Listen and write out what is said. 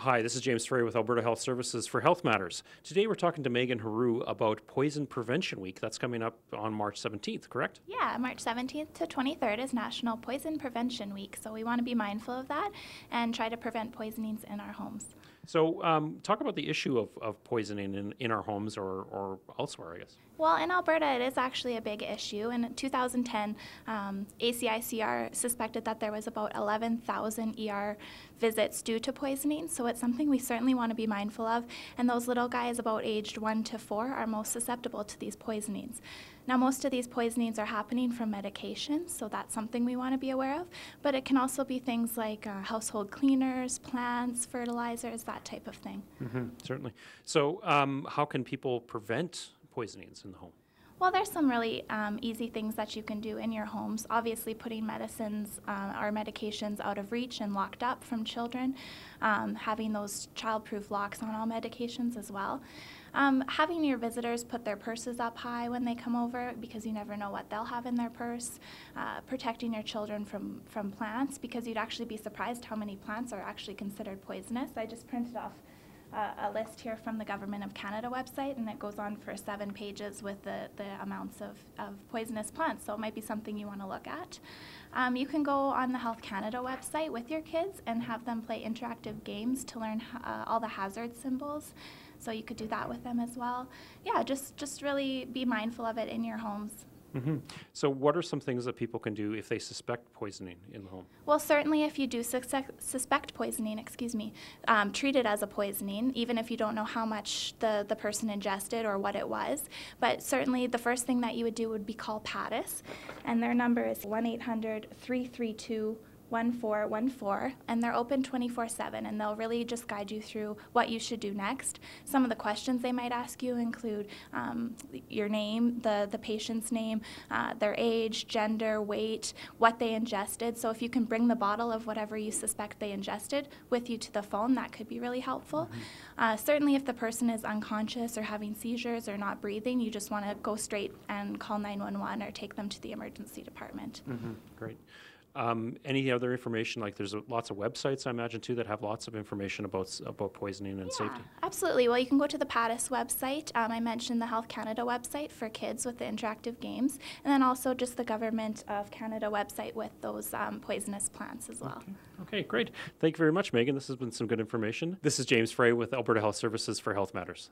Hi, this is James Frey with Alberta Health Services for Health Matters. Today we're talking to Megan Haru about Poison Prevention Week. That's coming up on March 17th, correct? Yeah, March 17th to 23rd is National Poison Prevention Week, so we want to be mindful of that and try to prevent poisonings in our homes. So talk about the issue of poisoning in our homes or elsewhere, I guess. Well, in Alberta, it is actually a big issue. In 2010, ACICR suspected that there was about 11,000 ER visits due to poisoning, so it's something we certainly want to be mindful of. And those little guys about aged 1 to 4 are most susceptible to these poisonings. Now, most of these poisonings are happening from medications, so that's something we want to be aware of. But it can also be things like household cleaners, plants, fertilizers, that type of thing. Certainly. So how can people prevent poisonings in the home? Well, there's some really easy things that you can do in your homes. Obviously, putting medicines or medications out of reach and locked up from children, having those child-proof locks on all medications as well. Having your visitors put their purses up high when they come over because you never know what they'll have in their purse. Protecting your children from plants because you'd actually be surprised how many plants are actually considered poisonous. I just printed off a list here from the Government of Canada website, and it goes on for 7 pages with the amounts of poisonous plants, so it might be something you want to look at. You can go on the Health Canada website with your kids and have them play interactive games to learn all the hazard symbols, so you could do that with them as well. Yeah, just really be mindful of it in your homes. So what are some things that people can do if they suspect poisoning in the home? Well, certainly if you do suspect poisoning, treat it as a poisoning, even if you don't know how much the person ingested or what it was. But certainly the first thing that you would do would be call PATIS, and their number is 1-800-332-1414, and they're open 24/7, and they'll really just guide you through what you should do next. Some of the questions they might ask you include your name, the patient's name, their age, gender, weight, what they ingested. So if you can bring the bottle of whatever you suspect they ingested with you to the phone, that could be really helpful. Certainly if the person is unconscious or having seizures or not breathing, you just want to go straight and call 911 or take them to the emergency department. Great. Any other information? Like there's lots of websites, I imagine, too, that have lots of information about poisoning and safety. Absolutely. Well, you can go to the PATIS website. I mentioned the Health Canada website for kids with the interactive games, and then also just the Government of Canada website with those poisonous plants as well. Okay, great. Thank you very much, Megan. This has been some good information. This is James Frey with Alberta Health Services for Health Matters.